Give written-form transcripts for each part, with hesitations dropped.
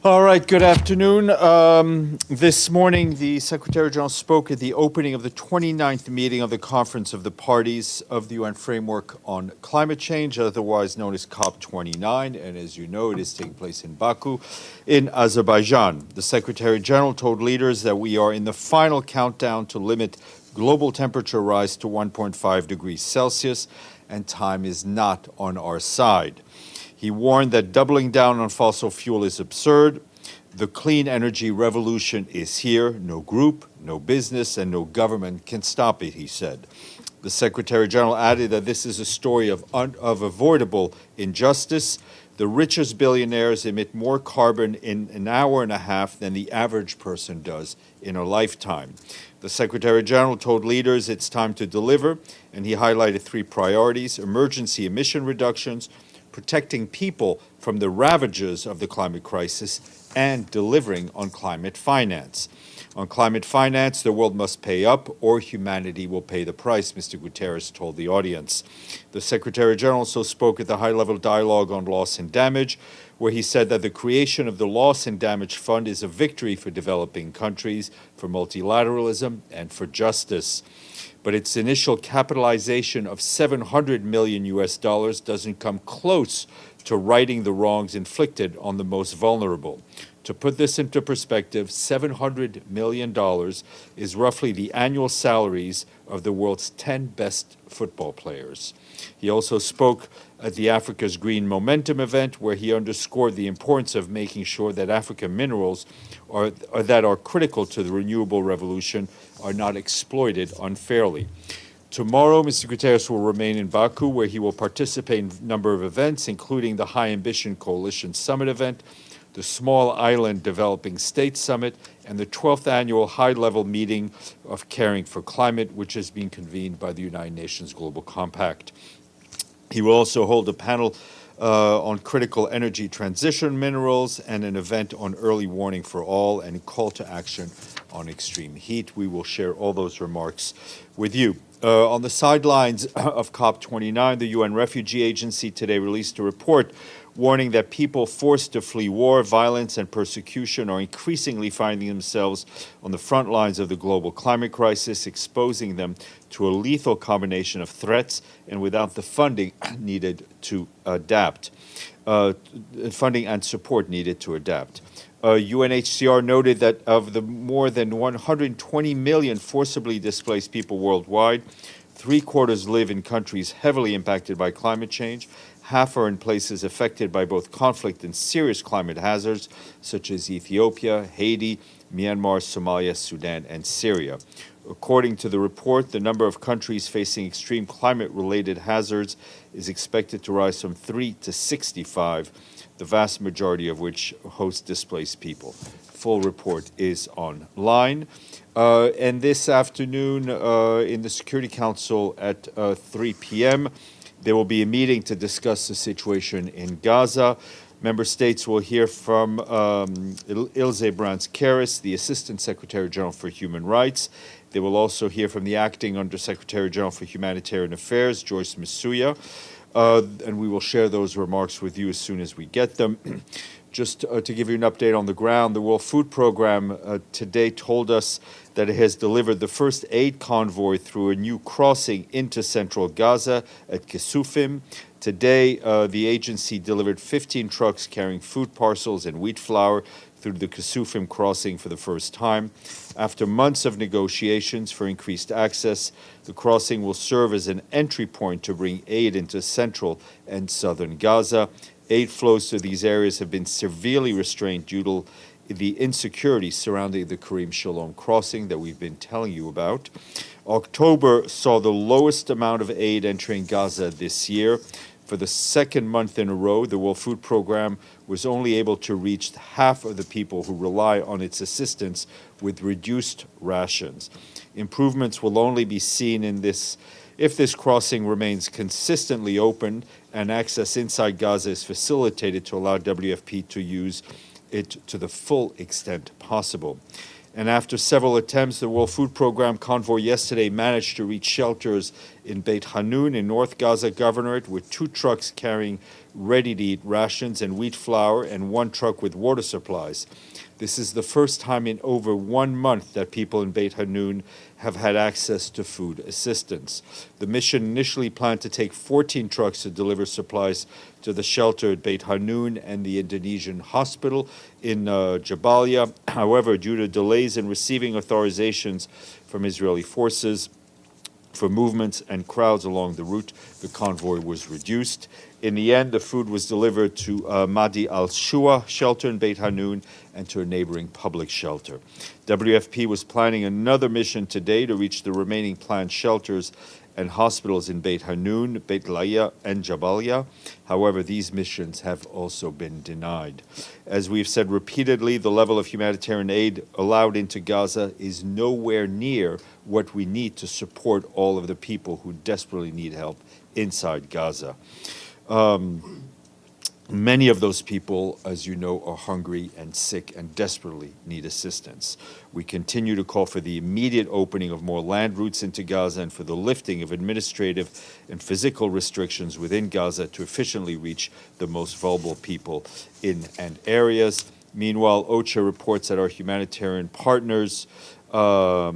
All right, good afternoon. This morning, the Secretary General spoke at the opening of the 29th meeting of the Conference of the Parties of the UN Framework on Climate Change, otherwise known as COP29. And as you know, it is taking place in Baku, in Azerbaijan. The Secretary General told leaders that we are in the final countdown to limit global temperature rise to 1.5 degrees Celsius, and time is not on our side. He warned that doubling down on fossil fuel is absurd. The clean energy revolution is here. No group, no business, and no government can stop it, he said. The Secretary General added that this is a story of avoidable injustice. The richest billionaires emit more carbon in an hour and a half than the average person does in a lifetime. The Secretary General told leaders it's time to deliver, and he highlighted three priorities: emergency emission reductions, protecting people from the ravages of the climate crisis, and delivering on climate finance. On climate finance, the world must pay up or humanity will pay the price, Mr. Guterres told the audience. The Secretary General also spoke at the high-level dialogue on loss and damage, where he said that the creation of the Loss and Damage Fund is a victory for developing countries, for multilateralism, and for justice. But its initial capitalization of $700 million doesn't come close to righting the wrongs inflicted on the most vulnerable. To put this into perspective, $700 million is roughly the annual salaries of the world's 10 best football players. He also spoke at the Africa's Green Momentum event, where he underscored the importance of making sure that African minerals that are critical to the renewable revolution are not exploited unfairly. Tomorrow, Mr. Guterres will remain in Baku, where he will participate in a number of events, including the High Ambition Coalition Summit event, the Small Island Developing States Summit, and the 12th annual high-level meeting of Caring for Climate, which is being convened by the United Nations Global Compact. He will also hold a panel on critical energy transition minerals and an event on early warning for all and a call to action on extreme heat. We will share all those remarks with you. On the sidelines of COP29, the UN Refugee Agency today released a report warning that people forced to flee war, violence, and persecution are increasingly finding themselves on the front lines of the global climate crisis, exposing them to a lethal combination of threats and without the funding needed to adapt, funding and support needed to adapt. UNHCR noted that of the more than 120 million forcibly displaced people worldwide, 3/4 live in countries heavily impacted by climate change. Half are in places affected by both conflict and serious climate hazards, such as Ethiopia, Haiti, Myanmar, Somalia, Sudan, and Syria. According to the report, the number of countries facing extreme climate-related hazards is expected to rise from 3 to 65, the vast majority of which host displaced people. Full report is online. And this afternoon in the Security Council at 3 p.m., there will be a meeting to discuss the situation in Gaza. Member states will hear from Ilse Brands-Keris, the Assistant Secretary General for Human Rights. They will also hear from the Acting Under-Secretary General for Humanitarian Affairs, Joyce Masuya, and we will share those remarks with you as soon as we get them. Just to give you an update on the ground, the World Food Program today told us that it has delivered the first aid convoy through a new crossing into central Gaza at Kisufim. Today, the agency delivered 15 trucks carrying food parcels and wheat flour through the Kisufim crossing for the first time. After months of negotiations for increased access, the crossing will serve as an entry point to bring aid into central and southern Gaza. Aid flows to these areas have been severely restrained due to the insecurity surrounding the Karim Shalom crossing that we've been telling you about. October saw the lowest amount of aid entering Gaza this year. For the second month in a row, the World Food Program was only able to reach half of the people who rely on its assistance with reduced rations. Improvements will only be seen in this if this crossing remains consistently open and access inside Gaza is facilitated to allow WFP to use it to the full extent possible. And after several attempts, the World Food Program convoy yesterday managed to reach shelters in Beit Hanun in North Gaza Governorate with 2 trucks carrying ready-to-eat rations and wheat flour and 1 truck with water supplies. This is the first time in over 1 month that people in Beit Hanun have had access to food assistance. The mission initially planned to take 14 trucks to deliver supplies to the shelter at Beit Hanun and the Indonesian hospital in Jabalia. However, due to delays in receiving authorizations from Israeli forces for movements and crowds along the route, the convoy was reduced. In the end, the food was delivered to Madi al-Shua shelter in Beit Hanun and to a neighboring public shelter. WFP was planning another mission today to reach the remaining planned shelters and hospitals in Beit Hanun, Beit Laia, and Jabalia. However, these missions have also been denied. As we've said repeatedly, the level of humanitarian aid allowed into Gaza is nowhere near what we need to support all of the people who desperately need help inside Gaza. Many of those people, as you know, are hungry and sick and desperately need assistance. We continue to call for the immediate opening of more land routes into Gaza and for the lifting of administrative and physical restrictions within Gaza to efficiently reach the most vulnerable people in and areas. Meanwhile, OCHA reports that our humanitarian partners are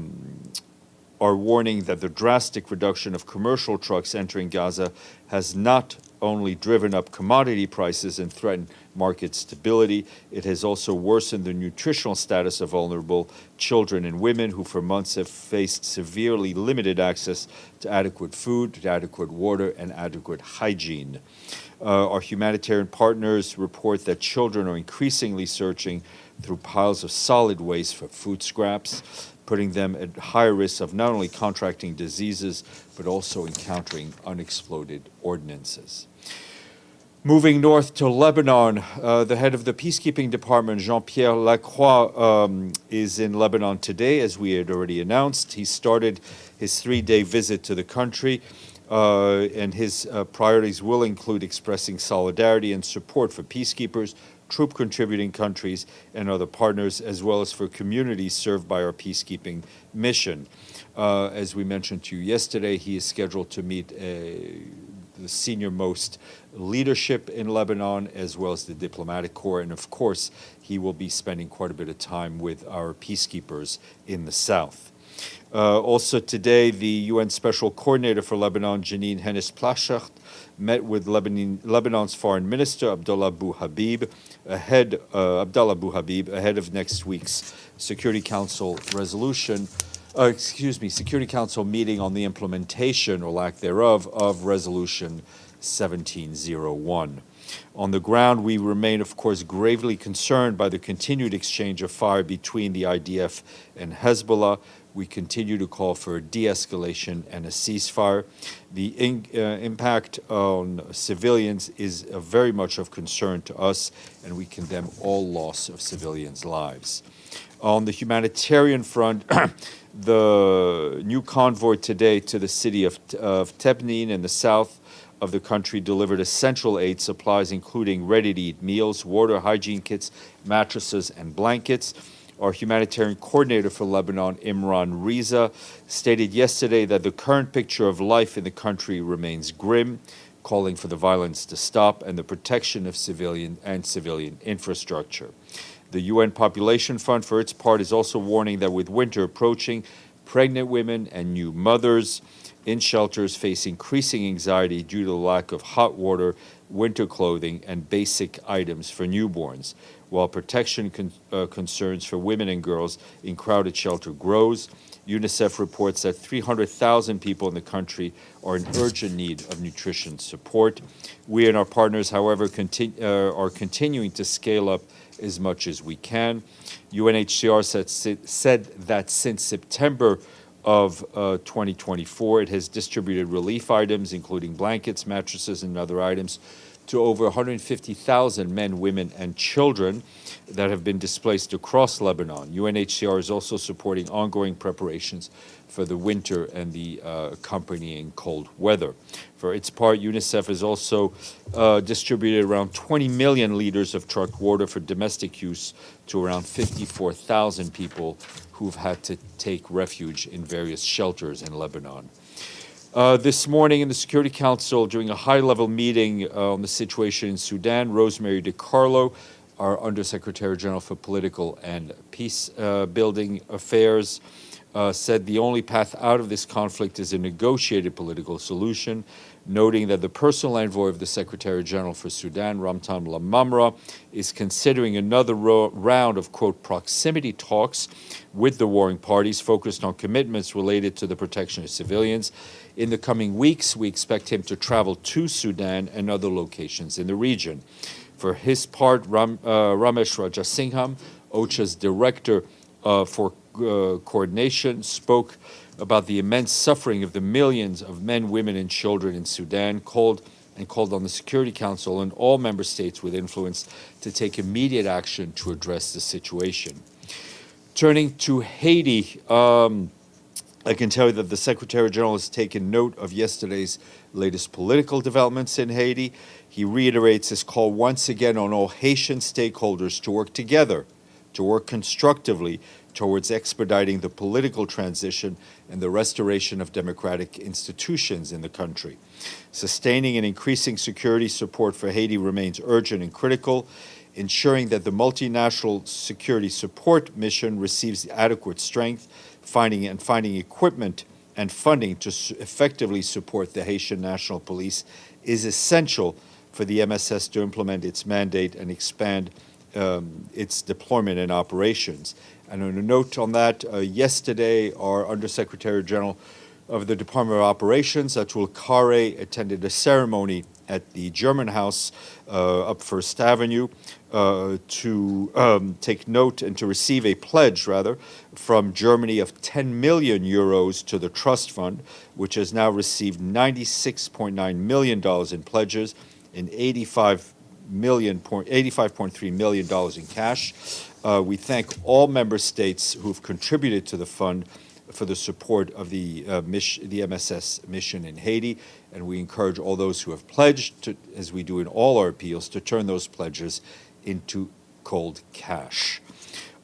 warning that the drastic reduction of commercial trucks entering Gaza has not only driven up commodity prices and threatened market stability, it has also worsened the nutritional status of vulnerable children and women who for months have faced severely limited access to adequate food, to adequate water, and adequate hygiene. Our humanitarian partners report that children are increasingly searching through piles of solid waste for food scraps, putting them at higher risk of not only contracting diseases, but also encountering unexploded ordnances. Moving north to Lebanon, the head of the peacekeeping department, Jean-Pierre Lacroix, is in Lebanon today, as we had already announced. He started his 3-day visit to the country, and his priorities will include expressing solidarity and support for peacekeepers, troop contributing countries, and other partners, as well as for communities served by our peacekeeping mission. As we mentioned to you yesterday, he is scheduled to meet the senior-most leadership in Lebanon, as well as the diplomatic corps, and of course, he will be spending quite a bit of time with our peacekeepers in the south. Also today, the UN Special Coordinator for Lebanon, Janine Hennis-Plasschaert, met with Lebanon's Foreign Minister, Abdallah Abu Habib, ahead of next week's Security Council Security Council meeting on the implementation, or lack thereof, of Resolution 1701. On the ground, we remain, of course, gravely concerned by the continued exchange of fire between the IDF and Hezbollah. We continue to call for a de-escalation and a ceasefire. The impact on civilians is very much of concern to us, and we condemn all loss of civilians' lives. On the humanitarian front, the new convoy today to the city of Tebnin in the south of the country delivered essential aid supplies, including ready-to-eat meals, water, hygiene kits, mattresses, and blankets. Our humanitarian coordinator for Lebanon, Imran Riza, stated yesterday that the current picture of life in the country remains grim, calling for the violence to stop and the protection of civilian infrastructure. The UN Population Fund, for its part, is also warning that with winter approaching, pregnant women and new mothers in shelters face increasing anxiety due to the lack of hot water, winter clothing, and basic items for newborns. While protection concerns for women and girls in crowded shelter grows, UNICEF reports that 300,000 people in the country are in urgent need of nutrition support. We and our partners, however, are continuing to scale up as much as we can. UNHCR said that since September of 2024, it has distributed relief items, including blankets, mattresses, and other items, to over 150,000 men, women, and children that have been displaced across Lebanon. UNHCR is also supporting ongoing preparations for the winter and the accompanying cold weather. For its part, UNICEF has also distributed around 20 million liters of trucked water for domestic use to around 54,000 people who've had to take refuge in various shelters in Lebanon. This morning in the Security Council, during a high-level meeting on the situation in Sudan, Rosemary DiCarlo, our Undersecretary General for Political and Peace Building Affairs, said the only path out of this conflict is a negotiated political solution, noting that the personal envoy of the Secretary General for Sudan, Ramtan Lamamra, is considering another round of, quote, proximity talks with the warring parties focused on commitments related to the protection of civilians. In the coming weeks, we expect him to travel to Sudan and other locations in the region. For his part, Ramesh Rajasingham, OCHA's director for coordination, spoke about the immense suffering of the millions of men, women, and children in Sudan, called on the Security Council and all member states with influence to take immediate action to address the situation. Turning to Haiti, I can tell you that the Secretary General has taken note of yesterday's latest political developments in Haiti. He reiterates his call once again on all Haitian stakeholders to work together, to work constructively towards expediting the political transition and the restoration of democratic institutions in the country. Sustaining and increasing security support for Haiti remains urgent and critical. Ensuring that the multinational security support mission receives adequate strength, finding equipment and funding to effectively support the Haitian National Police is essential for the MSS to implement its mandate and expand its deployment and operations. And on a note on that, yesterday, our Undersecretary General of the Department of Operations, Atul Khare, attended a ceremony at the German House up First Avenue to take note and to receive a pledge, rather, from Germany of 10 million euros to the trust fund, which has now received $96.9 million in pledges and $85.3 million in cash. We thank all member states who've contributed to the fund for the support of the MSS mission in Haiti, and we encourage all those who have pledged, to, as we do in all our appeals, to turn those pledges into cold cash.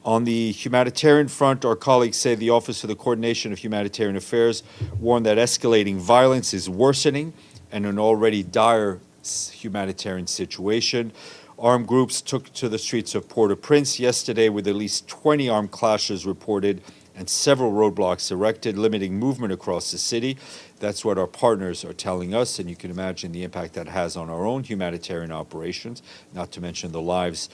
On the humanitarian front, our colleagues say the Office of the Coordination of Humanitarian Affairs warned that escalating violence is worsening and an already dire humanitarian situation. Armed groups took to the streets of Port-au-Prince yesterday with at least 20 armed clashes reported and several roadblocks erected, limiting movement across the city. That's what our partners are telling us, and you can imagine the impact that has on our own humanitarian operations, not to mention the lives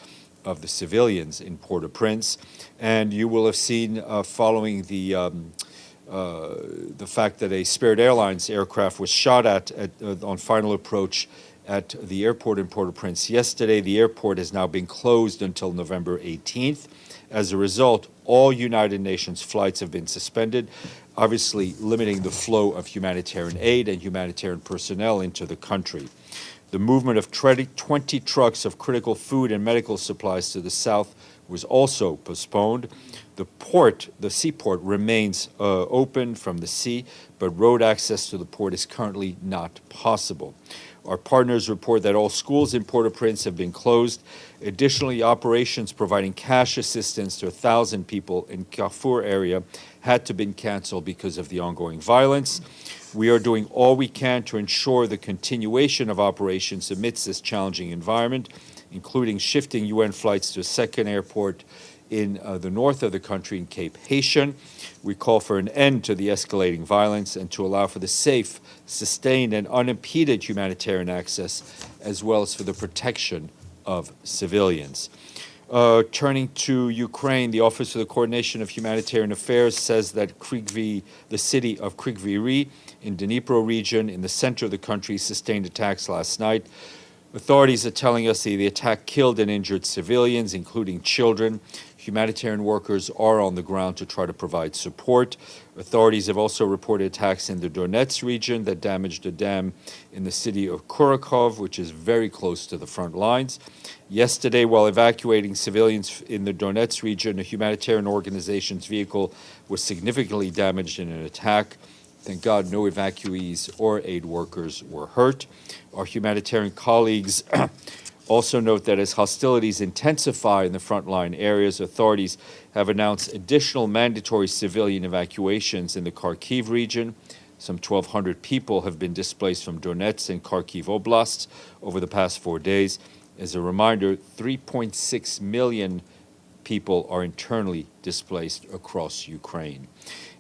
of the civilians in Port-au-Prince. And you will have seen, following the fact that a Spirit Airlines aircraft was shot at on final approach at the airport in Port-au-Prince yesterday. The airport has now been closed until November 18th. As a result, all United Nations flights have been suspended, obviously limiting the flow of humanitarian aid and humanitarian personnel into the country. The movement of 20 trucks of critical food and medical supplies to the south was also postponed. The seaport remains open from the sea, but road access to the port is currently not possible. Our partners report that all schools in Port-au-Prince have been closed. Additionally, operations providing cash assistance to 1,000 people in Carrefour area had to be canceled because of the ongoing violence. We are doing all we can to ensure the continuation of operations amidst this challenging environment, including shifting UN flights to a second airport in the north of the country in Cape Haitian. We call for an end to the escalating violence and to allow for the safe, sustained, and unimpeded humanitarian access, as well as for the protection of civilians. Turning to Ukraine, the Office of the Coordination of Humanitarian Affairs says that the city of Krikvi in Dnipro region, in the center of the country, sustained attacks last night. Authorities are telling us that the attack killed and injured civilians, including children. Humanitarian workers are on the ground to try to provide support. Authorities have also reported attacks in the Donetsk region that damaged a dam in the city of Kurakov, which is very close to the front lines. Yesterday, while evacuating civilians in the Donetsk region, a humanitarian organization's vehicle was significantly damaged in an attack. Thank God no evacuees or aid workers were hurt. Our humanitarian colleagues also note that as hostilities intensify in the frontline areas, authorities have announced additional mandatory civilian evacuations in the Kharkiv region. Some 1,200 people have been displaced from Donetsk and Kharkiv oblasts over the past 4 days. As a reminder, 3.6 million people are internally displaced across Ukraine.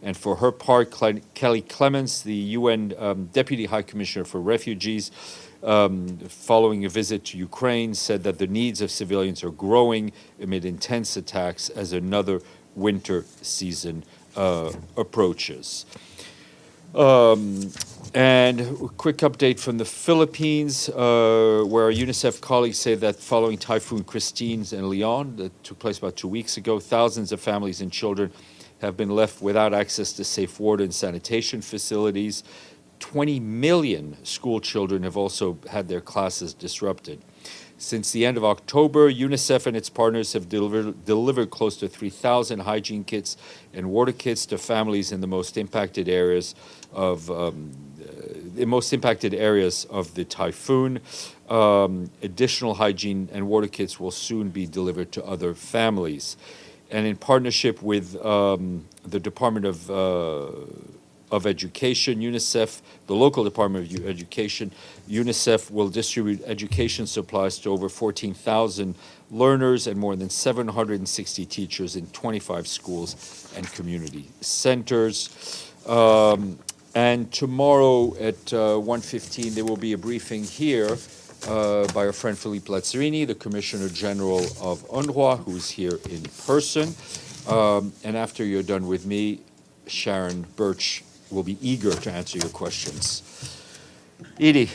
And for her part, Kelly Clements, the UN Deputy High Commissioner for Refugees, following a visit to Ukraine, said that the needs of civilians are growing amid intense attacks as another winter season approaches. And a quick update from the Philippines, where our UNICEF colleagues say that following Typhoon Christine and Leon that took place about 2 weeks ago, thousands of families and children have been left without access to safe water and sanitation facilities. 20 million school children have also had their classes disrupted. Since the end of October, UNICEF and its partners have delivered close to 3,000 hygiene kits and water kits to families in the most impacted areas of the typhoon. Additional hygiene and water kits will soon be delivered to other families. And in partnership with the Department of Education, UNICEF, the local Department of Education, UNICEF will distribute education supplies to over 14,000 learners and more than 760 teachers in 25 schools and community centers. And tomorrow at 1:15, there will be a briefing here by our friend Philippe Lazzarini, the Commissioner General of UNRWA, who's here in person. And after you're done with me, Sharon Birch will be eager to answer your questions. Edie.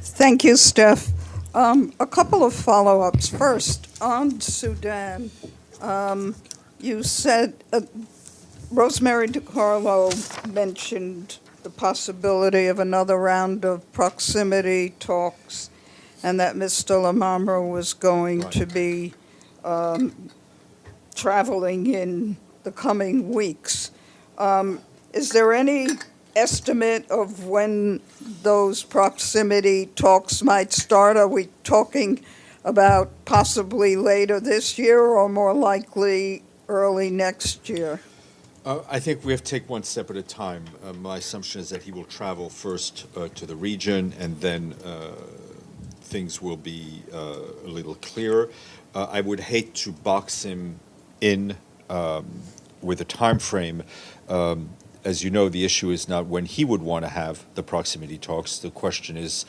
Thank you, Steph. A couple of follow-ups. First, on Sudan, you said Rosemary DiCarlo mentioned the possibility of another round of proximity talks and that Mr. Lamamra was going to be traveling in the coming weeks. Is there any estimate of when those proximity talks might start? Are we talking about possibly later this year or more likely early next year? I think we have to take one step at a time. My assumption is that he will travel first to the region, and then things will be a little clearer. I would hate to box him in with a time frame. As you know, the issue is not when he would want to have the proximity talks. The question is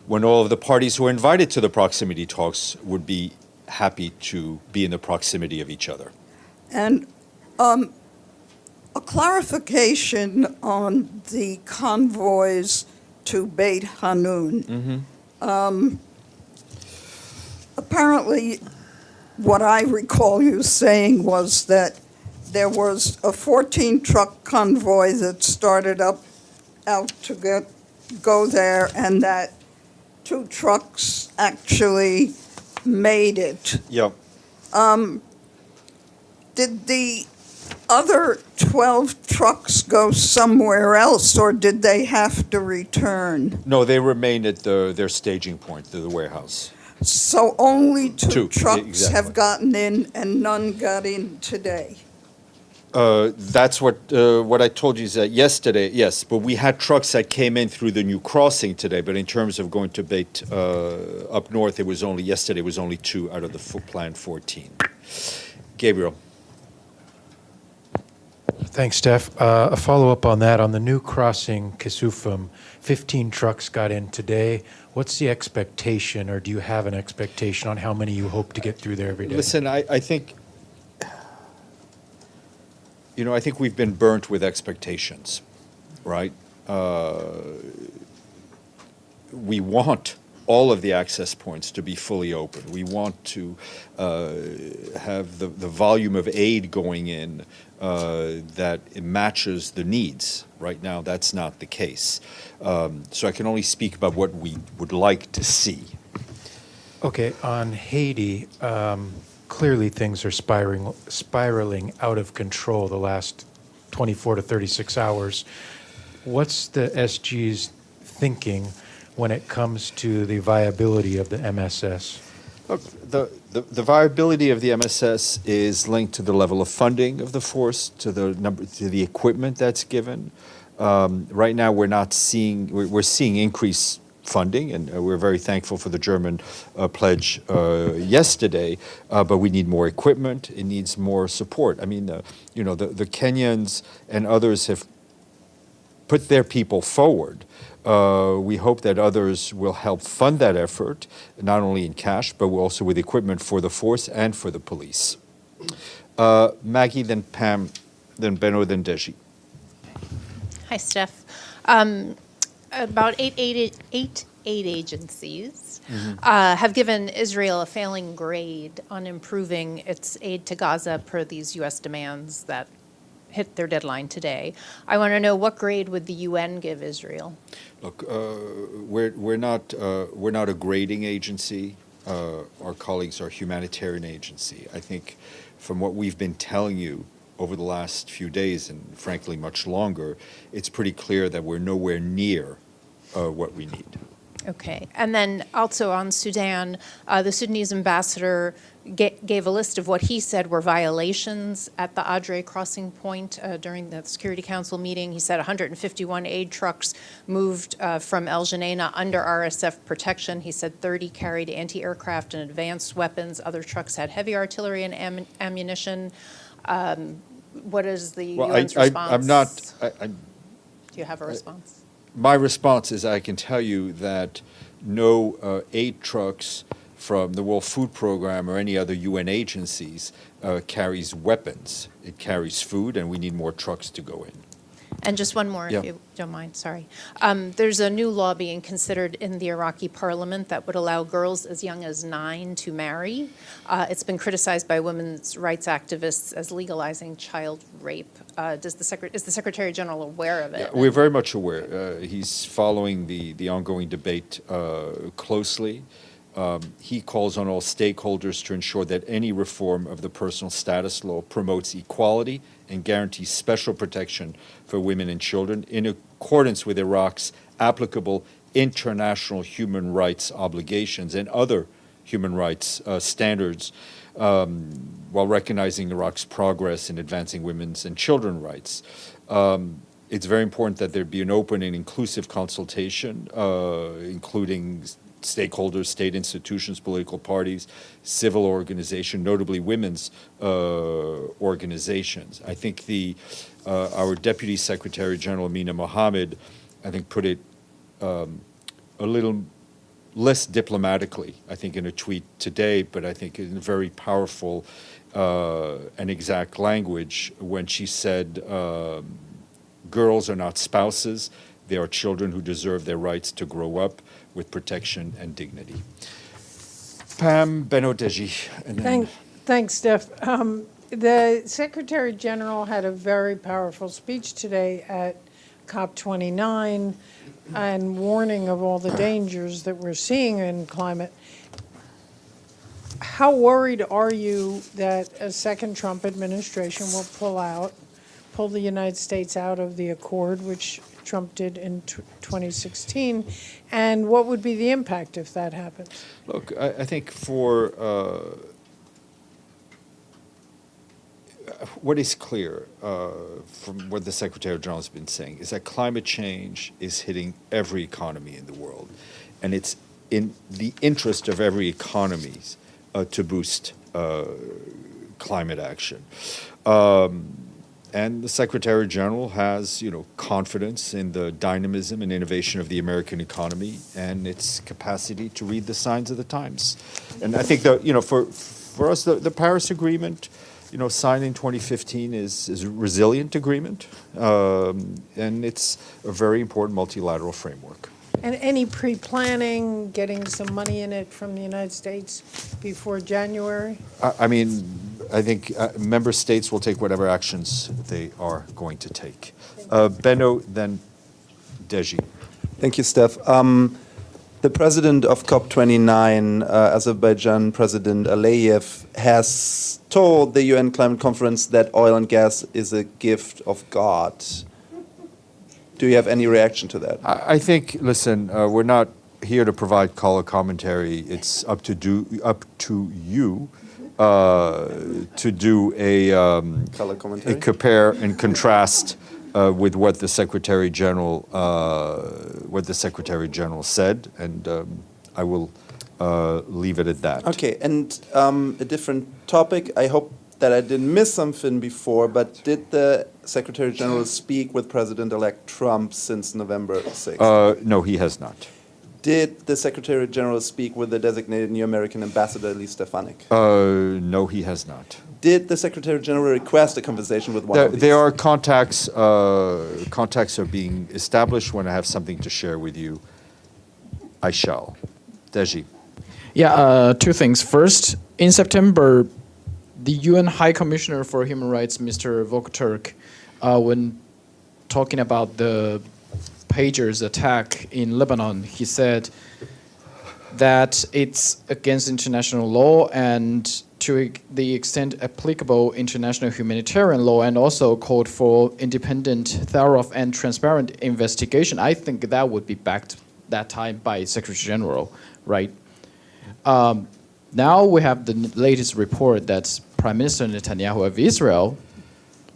when all of the parties who are invited to the proximity talks would be happy to be in the proximity of each other. And a clarification on the convoys to Beit Hanun. Apparently, what I recall you saying was that there was a 14-truck convoy that started out to go there, and that 2 trucks actually made it. Yep. Did the other 12 trucks go somewhere else, or did they have to return? No, they remain at their staging point, the warehouse. So only two trucks exactly. have gotten in, and none got in today? That's what I told you is that yesterday, yes, but we had trucks that came in through the new crossing today, but in terms of going to Beit up north, yesterday was only 2 out of the planned 14. Gabriel. Thanks, Steph. A follow-up on that. On the new crossing, Kisufum, 15 trucks got in today. What's the expectation, or do you have an expectation on how many you hope to get through there every day? Listen, I think, I think we've been burnt with expectations, right? We want all of the access points to be fully open. We want to have the volume of aid going in that it matches the needs. Right now, that's not the case. So I can only speak about what we would like to see. Okay, on Haiti, clearly things are spiraling out of control the last 24 to 36 hours. What's the SG's thinking when it comes to the viability of the MSS? Look, the viability of the MSS is linked to the level of funding of the force, to the equipment that's given, Right now, we're seeing increased funding, and we're very thankful for the German pledge yesterday, but we need more equipment. It needs more support. I mean, the Kenyans and others have put their people forward. We hope that others will help fund that effort, not only in cash, but also with equipment for the force and for the police. Maggie, then Pam, then Benno, then Deji. Hi, Steph. About eight aid agencies have given Israel a failing grade on improving its aid to Gaza per these U.S. demands that hit their deadline today. I want to know, what grade would the UN give Israel? Look, we're not a grading agency. Our colleagues are a humanitarian agency. I think from what we've been telling you over the last few days, and frankly much longer, it's pretty clear that we're nowhere near what we need. Okay. And then also on Sudan, the Sudanese ambassador gave a list of what he said were violations at the Adre crossing point during the Security Council meeting. He said 151 aid trucks moved from El Geneina under RSF protection. He said 30 carried anti-aircraft and advanced weapons. Other trucks had heavy artillery and ammunition. What is the UN's response? I'm not. Do you have a response? My response is I can tell you that no aid trucks from the World Food Program or any other UN agencies carries weapons. It carries food, and we need more trucks to go in. And just one more, Yeah. if you don't mind, sorry. There's a new law being considered in the Iraqi parliament that would allow girls as young as 9 to marry. It's been criticized by women's rights activists as legalizing child rape. Is the Secretary General aware of it? Yeah, we're very much aware. He's following the ongoing debate closely. He calls on all stakeholders to ensure that any reform of the personal status law promotes equality and guarantees special protection for women and children in accordance with Iraq's applicable international human rights obligations and other human rights standards, while recognizing Iraq's progress in advancing women's and children's rights. It's very important that there be an open and inclusive consultation, including stakeholders, state institutions, political parties, civil organizations, notably women's organizations. I think our Deputy Secretary General Amina Mohammed, I think, put it a little less diplomatically, I think, in a tweet today, but I think in very powerful and exact language when she said, girls are not spouses, they are children who deserve their rights to grow up with protection and dignity. Pam, Benno, Deji, and then... Thanks, Steph. The Secretary General had a very powerful speech today at COP29 and warning of all the dangers that we're seeing in climate. How worried are you that a second Trump administration will pull the United States out of the accord, which Trump did in 2016, and what would be the impact if that happens? Look, I think what is clear from what the Secretary General has been saying is that climate change is hitting every economy in the world, and it's in the interest of every economy to boost climate action. And the Secretary General has, confidence in the dynamism and innovation of the American economy and its capacity to read the signs of the times. And I think that, for us, the Paris Agreement, signed in 2015 is a resilient agreement, and it's a very important multilateral framework. And any pre-planning, getting some money in it from the United States before January? I think member states will take whatever actions they are going to take. Benno, then Deji. Thank you, Steph. The president of COP29, Azerbaijan President Aliyev, has told the UN Climate Conference that oil and gas is a gift of God. Do you have any reaction to that? I think, listen, we're not here to provide color commentary. It's up to you to do Color commentary? a compare and contrast with what the Secretary General said, and I will leave it at that. Okay, and a different topic. I hope that I didn't miss something before, but did the Secretary General speak with President-elect Trump since November 6th? No, he has not. Did the Secretary General speak with the designated new American ambassador, Stéphane? No, he has not. Did the Secretary General request a conversation with one of these? There are contacts. Contacts are being established. When I have something to share with you, I shall. Deji. Yeah, two things. First, in September, the UN High Commissioner for Human Rights, Mr. Volker Turk, when talking about the pagers attack in Lebanon, he said that it's against international law and to the extent applicable international humanitarian law, and also called for independent, thorough, and transparent investigation. I think that would be backed that time by Secretary General, right? Now we have the latest report that Prime Minister Netanyahu of Israel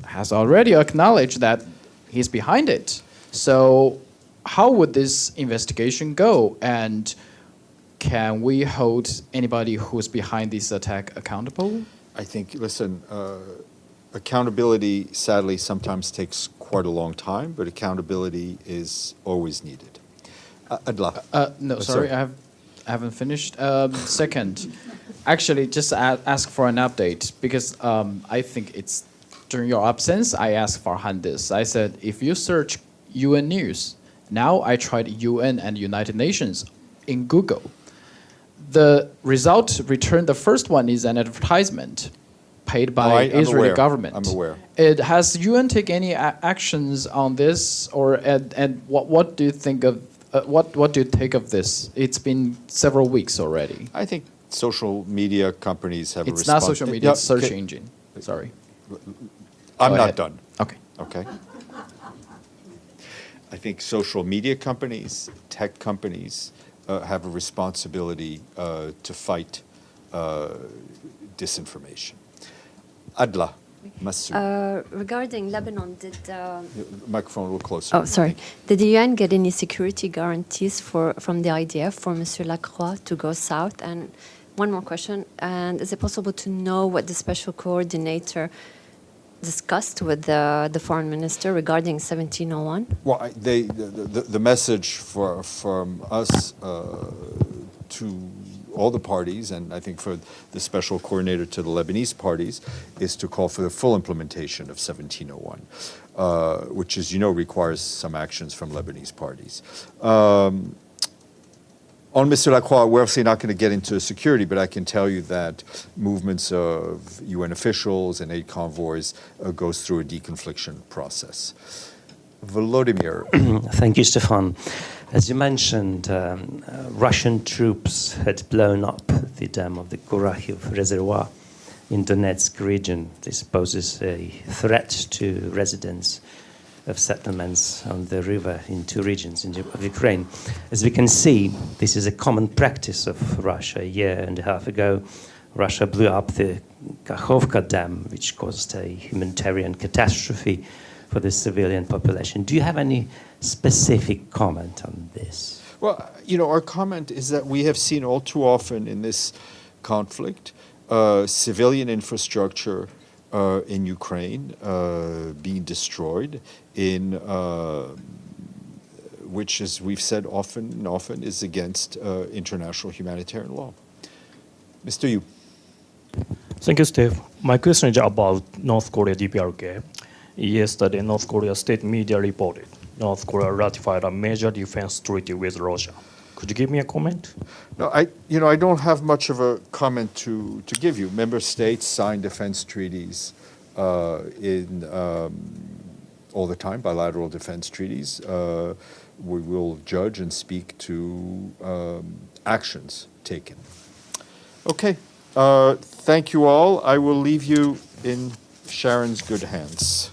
has already acknowledged that he's behind it. So how would this investigation go? And can we hold anybody who's behind this attack accountable? I think, listen, accountability sadly sometimes takes quite a long time, but accountability is always needed. Adla. No, sorry. sorry, I haven't finished. Second, actually, just ask for an update because I think it's during your absence. I asked Farhan this. I said, if you search UN news, now I tried UN and United Nations in Google. The result returned. The first one is an advertisement paid by I'm Israeli aware. government. I'm aware. Has UN taken any actions on this, or and what do you think of? What do you take of this? It's been several weeks already. I think social media companies have It's a not response. social media, it's search okay. engine. Sorry. I'm Go not ahead. done. Okay. Okay. I think social media companies, tech companies, have a responsibility to fight disinformation. Adla, Massoud. Regarding Lebanon, did Microphone a little closer. oh sorry, did the UN get any security guarantees from the IDF for Monsieur Lacroix to go south? And one more question: and is it possible to know what the special coordinator discussed with the foreign minister regarding 1701? Well, the message from us to all the parties, and I think for the special coordinator to the Lebanese parties, is to call for the full implementation of 1701, which, as you know, requires some actions from Lebanese parties. On Mr. Lacroix, we're obviously not going to get into security, but I can tell you that movements of UN officials and aid convoys goes through a deconfliction process. Volodymyr. Thank you, Stéphane. As you mentioned, Russian troops had blown up the dam of the Kurahiev Reservoir in Donetsk region. This poses a threat to residents of settlements on the river in two regions of Ukraine. As we can see, this is a common practice of Russia. A year and a half ago, Russia blew up the Kakhovka Dam, which caused a humanitarian catastrophe for the civilian population. Do you have any specific comment on this? Well, you know, our comment is that we have seen all too often in this conflict civilian infrastructure in Ukraine being destroyed, in which, as we've said often and often, is against international humanitarian law. Mr. Yu. Thank you, Steve. My question is about North Korea DPRK. Yesterday, North Korea state media reported North Korea ratified a major defense treaty with Russia. Could you give me a comment? No, I don't have much of a comment to give you. Member states sign defense treaties all the time, bilateral defense treaties. We will judge and speak to actions taken. Okay. Thank you all. I will leave you in Sharon's good hands.